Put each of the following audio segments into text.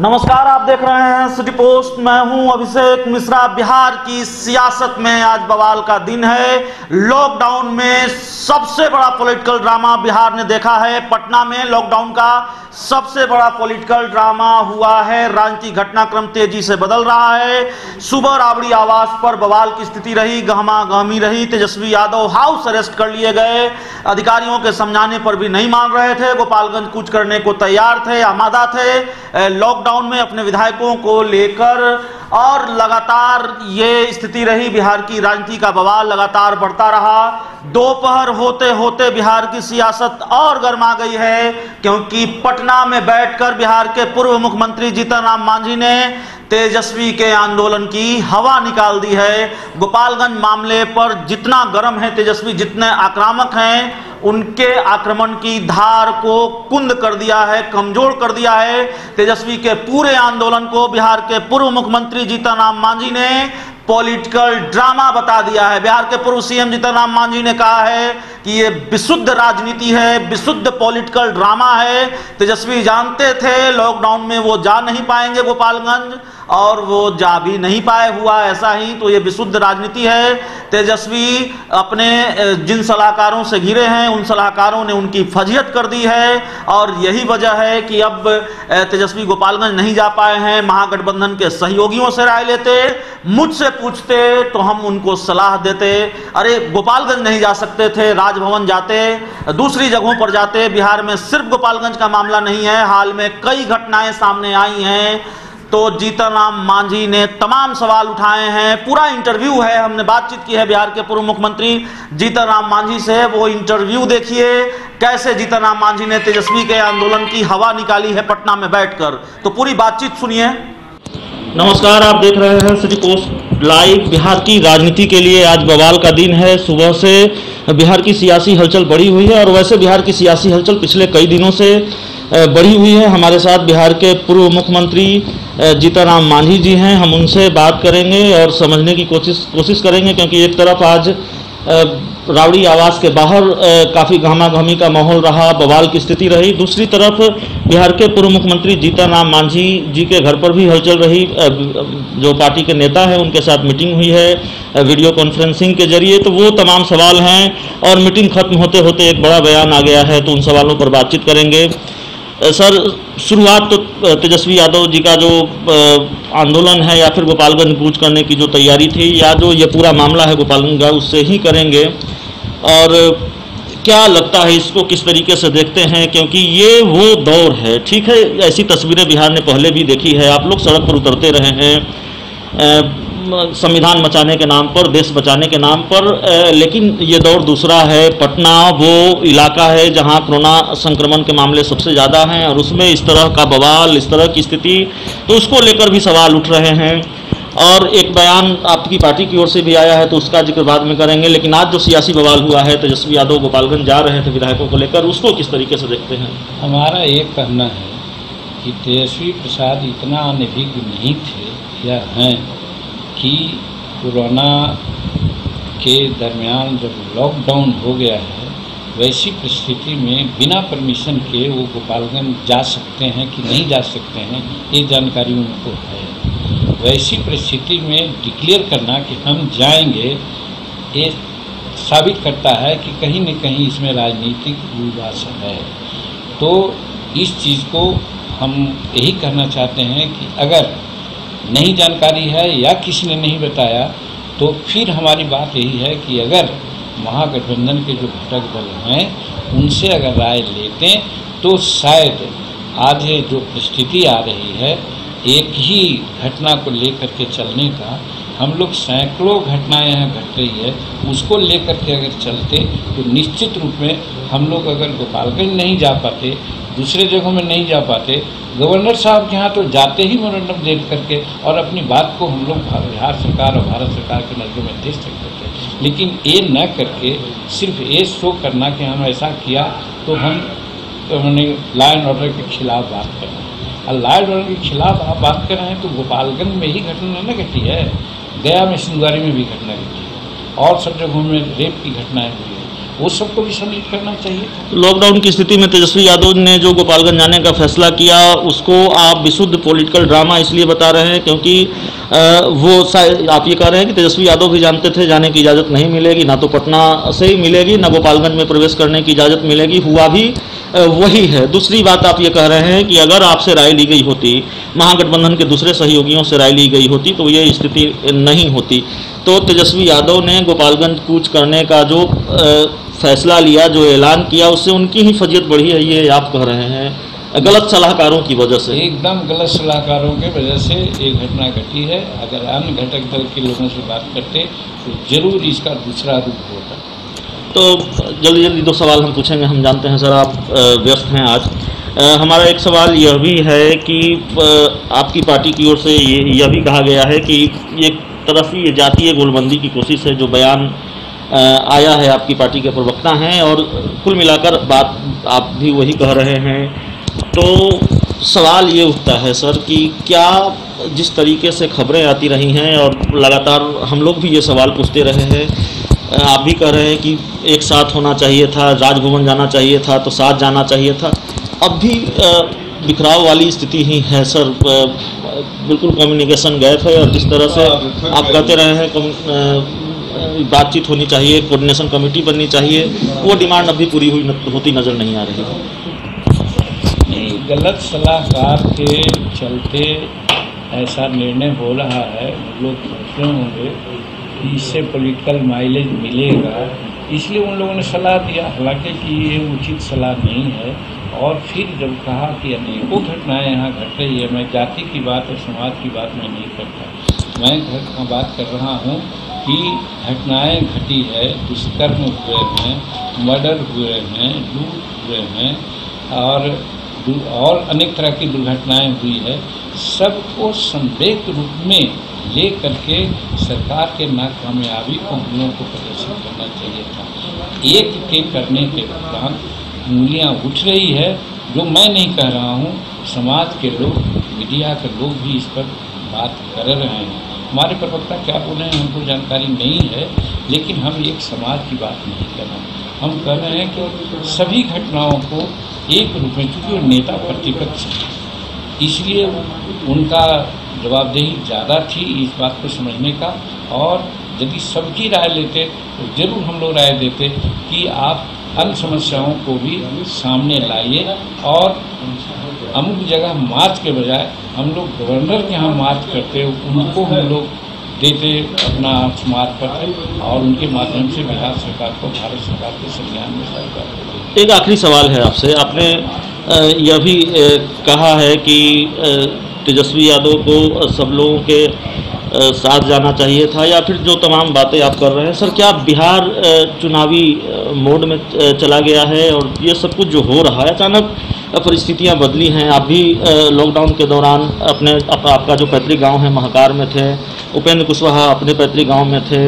नमस्कार, आप देख रहे हैं सिटी पोस्ट। मैं हूं अभिषेक मिश्रा। बिहार की सियासत में आज बवाल का दिन है। लॉकडाउन में सबसे बड़ा पॉलिटिकल ड्रामा बिहार ने देखा है। पटना में लॉकडाउन का सबसे बड़ा पॉलिटिकल ड्रामा हुआ है। राजनीतिक घटनाक्रम तेजी से बदल रहा है। सुबह राबड़ी आवास पर बवाल की स्थिति रही, गहमा गहमी रही। तेजस्वी यादव हाउस अरेस्ट कर लिए गए। अधिकारियों के समझाने पर भी नहीं मान रहे थे। गोपालगंज कूच करने को तैयार थे, आमादा थे। लॉकडाउन में अपने विधायकों को लेकर और लगातार ये स्थिति रही। बिहार की राजनीति का बवाल लगातार बढ़ता रहा। दोपहर होते होते बिहार की सियासत और गर्मा गई है, क्योंकि पटना में बैठकर बिहार के पूर्व मुख्यमंत्री जीतन राम मांझी ने तेजस्वी के आंदोलन की हवा निकाल दी है। गोपालगंज मामले पर जितना गर्म है तेजस्वी, जितने आक्रामक हैं, उनके आक्रमण की धार को कुंद कर दिया है, कमजोर कर दिया है। तेजस्वी के पूरे आंदोलन को बिहार के पूर्व मुख्यमंत्री जीतन राम मांझी ने पॉलिटिकल ड्रामा बता दिया है। बिहार के पूर्व सीएम जीतन राम मांझी ने कहा है कि ये विशुद्ध राजनीति है, विशुद्ध पॉलिटिकल ड्रामा है। तेजस्वी जानते थे लॉकडाउन में वो जा नहीं पाएंगे गोपालगंज, और वो जा भी नहीं पाए, हुआ ऐसा ही। तो ये विशुद्ध राजनीति है। तेजस्वी अपने जिन सलाहकारों से घिरे हैं, उन सलाहकारों ने उनकी फजीहत कर दी है, और यही वजह है कि अब तेजस्वी गोपालगंज नहीं जा पाए हैं। महागठबंधन के सहयोगियों से राय लेते, मुझसे पूछते तो हम उनको सलाह देते। अरे गोपालगंज नहीं जा सकते थे, राजभवन जाते, दूसरी जगहों पर जाते। बिहार में सिर्फ गोपालगंज का मामला नहीं है, हाल में कई घटनाएं सामने आई हैं। तो जीतन राम मांझी ने तमाम सवाल उठाए हैं। पूरा इंटरव्यू है, हमने बातचीत की है बिहार के पूर्व मुख्यमंत्री जीतन राम मांझी से। वो इंटरव्यू देखिए, कैसे जीतन राम मांझी ने तेजस्वी के आंदोलन की हवा निकाली है पटना में बैठकर। तो पूरी बातचीत सुनिए। नमस्कार, आप देख रहे हैं सिटी पोस्ट लाइव। बिहार की राजनीति के लिए आज बवाल का दिन है। सुबह से बिहार की सियासी हलचल बढ़ी हुई है, और वैसे बिहार की सियासी हलचल पिछले कई दिनों से बढ़ी हुई है। हमारे साथ बिहार के पूर्व मुख्यमंत्री जीतन राम मांझी जी हैं। हम उनसे बात करेंगे और समझने की कोशिश करेंगे, क्योंकि एक तरफ आज राबड़ी आवास के बाहर काफ़ी गहमा-गहमी का माहौल रहा, बवाल की स्थिति रही। दूसरी तरफ बिहार के पूर्व मुख्यमंत्री जीतन राम मांझी जी के घर पर भी हलचल रही। जो पार्टी के नेता हैं उनके साथ मीटिंग हुई है वीडियो कॉन्फ्रेंसिंग के जरिए। तो वो तमाम सवाल हैं, और मीटिंग खत्म होते होते एक बड़ा बयान आ गया है, तो उन सवालों पर बातचीत करेंगे। सर, शुरुआत तो तेजस्वी यादव जी का जो आंदोलन है, या फिर गोपालगंज कूच करने की जो तैयारी थी, या जो ये पूरा मामला है गोपालगंज का, उससे ही करेंगे। और क्या लगता है, इसको किस तरीके से देखते हैं, क्योंकि ये वो दौर है। ठीक है, ऐसी तस्वीरें बिहार ने पहले भी देखी है। आप लोग सड़क पर उतरते रहे हैं संविधान बचाने के नाम पर, देश बचाने के नाम पर, लेकिन ये दौर दूसरा है। पटना वो इलाका है जहां कोरोना संक्रमण के मामले सबसे ज़्यादा हैं, और उसमें इस तरह का बवाल, इस तरह की स्थिति, तो उसको लेकर भी सवाल उठ रहे हैं। और एक बयान आपकी पार्टी की ओर से भी आया है, तो उसका जिक्र बाद में करेंगे। लेकिन आज जो सियासी बवाल हुआ है, तेजस्वी यादव गोपालगंज जा रहे थे विधायकों को लेकर, उसको किस तरीके से देखते हैं? हमारा ये कहना है कि तेजस्वी प्रसाद इतना अनभिज्ञ नहीं थे या हैं कि कोरोना के दरमियान जब लॉकडाउन हो गया है, वैसी परिस्थिति में बिना परमिशन के वो गोपालगंज जा सकते हैं कि नहीं जा सकते हैं, ये जानकारी उनको है। वैसी परिस्थिति में डिक्लेयर करना कि हम जाएंगे, ये साबित करता है कि कहीं न कहीं इसमें राजनीतिक उलझन है। तो इस चीज़ को हम यही कहना चाहते हैं कि अगर नहीं जानकारी है या किसी ने नहीं बताया, तो फिर हमारी बात यही है कि अगर महागठबंधन के जो घटक दल हैं उनसे अगर राय लेते, तो शायद आज जो परिस्थिति आ रही है, एक ही घटना को लेकर के चलने का, हम लोग सैकड़ों घटनाएं यहाँ घट रही है, उसको लेकर के अगर चलते, तो निश्चित रूप में हम लोग अगर गोपालगंज नहीं जा पाते, दूसरे जगहों में नहीं जा पाते, गवर्नर साहब के यहाँ तो जाते ही मेमोरेंडम दे करके और अपनी बात को हम लोग बिहार सरकार और भारत सरकार के नज़रों में दे सकते थे। लेकिन ये न करके सिर्फ ये शो करना कि हम ऐसा किया तो हमने लॉ एंड ऑर्डर के खिलाफ बात कर रहे हैं। और लॉ एंड ऑर्डर के खिलाफ आप बात कर रहे हैं, तो गोपालगंज में ही घटना न घटी है, गया में सिंधुआरी में भी घटना घटी है, और सब जगहों में रेप की घटनाएँ हुई है। वो सबको भी सम्मिलित करना चाहिए। लॉकडाउन की स्थिति में तेजस्वी यादव ने जो गोपालगंज जाने का फैसला किया उसको आप विशुद्ध पॉलिटिकल ड्रामा इसलिए बता रहे हैं क्योंकि आप ये कह रहे हैं कि तेजस्वी यादव भी जानते थे जाने की इजाज़त नहीं मिलेगी, ना तो पटना से ही मिलेगी ना गोपालगंज में प्रवेश करने की इजाज़त मिलेगी, हुआ भी वही है। दूसरी बात आप ये कह रहे हैं कि अगर आपसे राय ली गई होती, महागठबंधन के दूसरे सहयोगियों से राय ली गई होती तो ये स्थिति नहीं होती। तो तेजस्वी यादव ने गोपालगंज कूच करने का जो फैसला लिया, जो ऐलान किया, उससे उनकी ही फजीयत बढ़ी है, ये आप कह रहे हैं गलत सलाहकारों की वजह से। एकदम गलत सलाहकारों के वजह से ये घटना घटी है। अगर अन्य घटक दल के लोगों से बात करते तो जरूर इसका दूसरा रूप होता। तो जल्दी जल्दी दो सवाल हम पूछेंगे, हम जानते हैं सर आप व्यस्त हैं आज। हमारा एक सवाल यह भी है कि आपकी पार्टी की ओर से यह भी कहा गया है कि एक तरफ ये जातीय गोलबंदी की कोशिश है, जो बयान आया है, आपकी पार्टी के प्रवक्ता हैं और कुल मिलाकर बात आप भी वही कह रहे हैं। तो सवाल ये उठता है सर कि क्या जिस तरीके से खबरें आती रही हैं और लगातार हम लोग भी ये सवाल पूछते रहे हैं, आप भी कह रहे हैं कि एक साथ होना चाहिए था, राजभवन जाना चाहिए था तो साथ जाना चाहिए था, अब भी बिखराव वाली स्थिति ही है सर, बिल्कुल कम्युनिकेशन गैप है और जिस तरह से आप कहते रहे हैं बातचीत होनी चाहिए, कोऑर्डिनेशन कमेटी बननी चाहिए, वो डिमांड अभी पूरी होती नज़र नहीं आ रही। गलत सलाहकार के चलते ऐसा निर्णय हो रहा है। लोग सोचते होंगे कि इससे पॉलिटिकल माइलेज मिलेगा, इसलिए उन लोगों ने सलाह दिया, हालांकि कि ये उचित सलाह नहीं है। और फिर जब कहा कि अनेकों घटनाएं यहाँ घट रही है, मैं जाति की बात और समाज की बात मैं नहीं करता, मैं बात कर रहा हूँ कि घटनाएं घटी है, दुष्कर्म हुए हैं, मर्डर हुए हैं, लूट हुए हैं और अनेक तरह की दुर्घटनाएं हुई है। सबको संवेग रूप में ले करके सरकार के नाकामयाबी को हम लोगों को प्रदर्शित करना चाहिए था। एक के करने के दौरान उंगलियां उठ रही है, जो मैं नहीं कह रहा हूँ, समाज के लोग, मीडिया के लोग भी इस पर बात कर रहे हैं। हमारे प्रवक्ता क्या बोले हैं हमको जानकारी नहीं है, लेकिन हम एक समाज की बात नहीं कर रहे हैं। हम कह रहे हैं कि सभी घटनाओं को एक रूप में, क्योंकि वो नेता प्रतिपक्ष है, इसलिए उनका जवाबदेही ज़्यादा थी इस बात को समझने का। और यदि सबकी राय लेते तो जरूर हम लोग राय देते कि आप अन्य समस्याओं को भी सामने लाइए और अमुक जगह मार्च के बजाय हम लोग गवर्नर के यहाँ मार्च करते, उनको हम लोग देते अपना स्मारक पत्र और उनके माध्यम से बिहार सरकार को भारत सरकार के संज्ञान में सरकार। एक आखिरी सवाल है आपसे, आपने यह भी कहा है कि तेजस्वी यादव को सब लोगों के साथ जाना चाहिए था, या फिर जो तमाम बातें आप कर रहे हैं सर, क्या बिहार चुनावी मोड में चला गया है और ये सब कुछ जो हो रहा है, अचानक परिस्थितियां बदली हैं। आप भी लॉकडाउन के दौरान आपका जो पैतृक गांव है महाकार में थे, उपेंद्र कुशवाहा अपने पैतृक गांव में थे,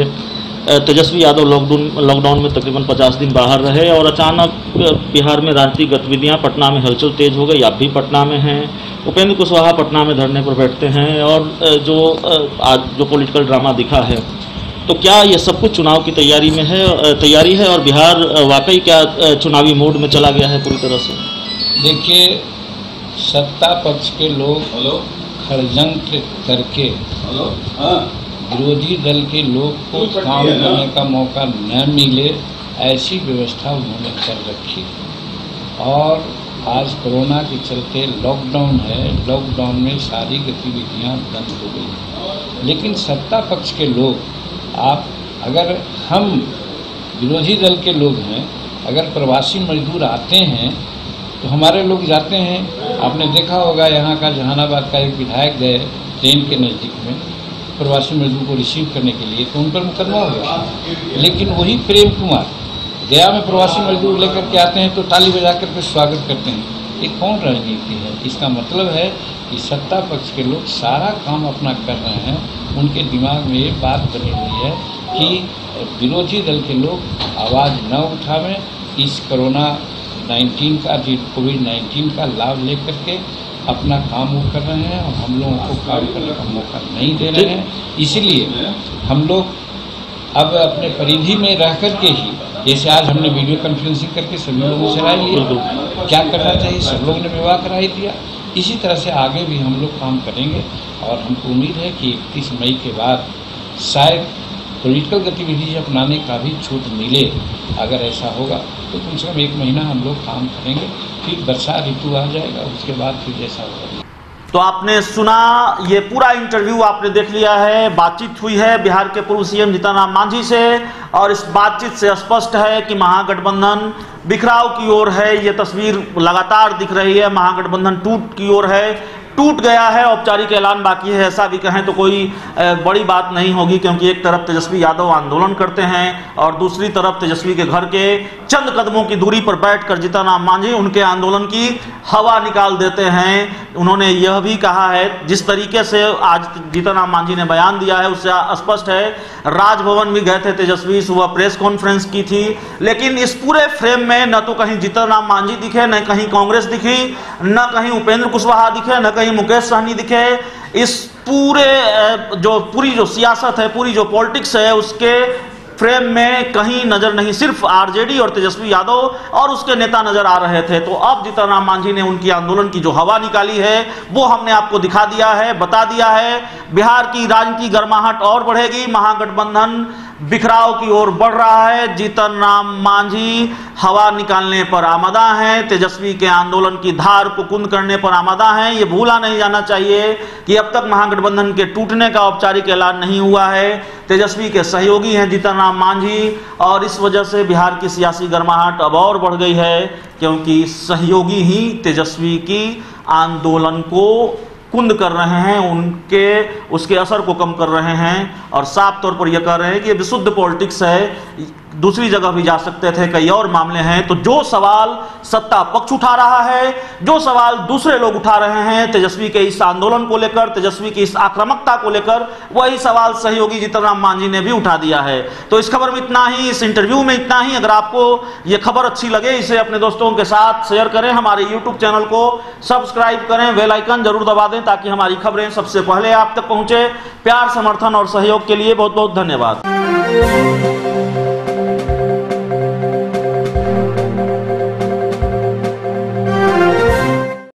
तेजस्वी यादव लॉकडाउन में तकरीबन 50 दिन बाहर रहे और अचानक बिहार में राजनीतिक गतिविधियां, पटना में हलचल तेज हो गई, आप भी पटना में हैं, उपेंद्र कुशवाहा पटना में धरने पर बैठते हैं और आज जो पॉलिटिकल ड्रामा दिखा है, तो क्या ये सब कुछ चुनाव की तैयारी है और बिहार वाकई क्या चुनावी मोड में चला गया है पूरी तरह से? देखिए, सत्ता पक्ष के लोग षड्यंत्र करके विरोधी दल के लोग को काम करने का मौका न मिले, ऐसी व्यवस्था उन्होंने कर रखी। और आज कोरोना के चलते लॉकडाउन है, लॉकडाउन में सारी गतिविधियां बंद हो गई। लेकिन सत्ता पक्ष के लोग, अगर हम विरोधी दल के लोग हैं, अगर प्रवासी मजदूर आते हैं तो हमारे लोग जाते हैं। आपने देखा होगा यहाँ का जहानाबाद का एक विधायक गए ट्रेन के नज़दीक में प्रवासी मजदूर को रिसीव करने के लिए, तो उन पर मुकदमा हो गया। लेकिन वही प्रेम कुमार गया में प्रवासी मजदूर लेकर के आते हैं तो ताली बजा करके स्वागत करते हैं। ये कौन राजनीति है? इसका मतलब है कि सत्ता पक्ष के लोग सारा काम अपना कर रहे हैं, उनके दिमाग में ये बात बनी हुई है कि विरोधी दल के लोग आवाज़ न उठावें, इस कोविड-19 का लाभ लेकर के अपना काम वो कर रहे हैं और हम लोगों को काम करने का मौका नहीं दे रहे हैं। इसलिए हम लोग अब अपने परिधि में रह कर के ही जैसे आज हमने वीडियो कॉन्फ्रेंसिंग करके सभी लोगों से राय लिया, क्या करना चाहिए, सब लोगों ने विवाह राय दिया। इसी तरह से आगे भी हम लोग काम करेंगे और हमको उम्मीद है कि 31 मई के बाद शायद पॉलिटिकल गतिविधि अपनाने का भी छूट मिले। अगर ऐसा होगा तो कम से कम 1 महीना हम लोग काम करेंगे, फिर वर्षा ऋतु आ जाएगा, उसके बाद फिर जैसा होगा। तो आपने सुना, ये पूरा इंटरव्यू आपने देख लिया है। बातचीत हुई है बिहार के पूर्व सीएम जीतन राम मांझी से और इस बातचीत से स्पष्ट है कि महागठबंधन बिखराव की ओर है। ये तस्वीर लगातार दिख रही है, महागठबंधन टूट की ओर है, टूट गया है। औपचारिक ऐलान बाकी है, ऐसा भी कहें तो कोई बड़ी बात नहीं होगी, क्योंकि एक तरफ तेजस्वी यादव आंदोलन करते हैं और दूसरी तरफ तेजस्वी के घर के चंद कदमों की दूरी पर बैठकर जीतन राम मांझी उनके आंदोलन की हवा निकाल देते हैं। उन्होंने यह भी कहा है, जिस तरीके से आज जीतन राम मांझी ने बयान दिया है उससे स्पष्ट है, राजभवन भी गए थे तेजस्वी, सुबह प्रेस कॉन्फ्रेंस की थी, लेकिन इस पूरे फ्रेम में न तो कहीं जीतन राम मांझी दिखे, न कहीं कांग्रेस दिखी, न कहीं उपेंद्र कुशवाहा दिखे, न कहीं मुकेश सहनी दिखे। इस पूरी जो सियासत है, पूरी जो पॉलिटिक्स है, उसके फ्रेम में कहीं नजर नहीं, सिर्फ आरजेडी और तेजस्वी यादव और उसके नेता नजर आ रहे थे। तो अब जीतन राम मांझी ने उनकी आंदोलन की जो हवा निकाली है वो हमने आपको दिखा दिया है, बता दिया है। बिहार की राजनीति गर्माहट और बढ़ेगी, महागठबंधन बिखराव की ओर बढ़ रहा है। जीतन राम मांझी हवा निकालने पर आमादा हैं, तेजस्वी के आंदोलन की धार को कुंद करने पर आमादा हैं। ये भूला नहीं जाना चाहिए कि अब तक महागठबंधन के टूटने का औपचारिक ऐलान नहीं हुआ है। तेजस्वी के सहयोगी हैं जीतन राम मांझी और इस वजह से बिहार की सियासी गर्माहट अब और बढ़ गई है, क्योंकि सहयोगी ही तेजस्वी की आंदोलन को कुंद कर रहे हैं, उसके असर को कम कर रहे हैं और साफ तौर पर यह कह रहे हैं कि ये विशुद्ध पॉलिटिक्स है, दूसरी जगह भी जा सकते थे, कई और मामले हैं। तो जो सवाल सत्ता पक्ष उठा रहा है, जो सवाल दूसरे लोग उठा रहे हैं तेजस्वी के इस आंदोलन को लेकर, तेजस्वी की इस आक्रामकता को लेकर, वही सवाल सहयोगी जीतन राम मांझी ने भी उठा दिया है। तो इस खबर में इतना ही, इस इंटरव्यू में इतना ही। अगर आपको यह खबर अच्छी लगे, इसे अपने दोस्तों के साथ शेयर करें, हमारे यूट्यूब चैनल को सब्सक्राइब करें, बेल आइकन जरूर दबा दें ताकि हमारी खबरें सबसे पहले आप तक पहुंचे। प्यार, समर्थन और सहयोग के लिए बहुत बहुत धन्यवाद।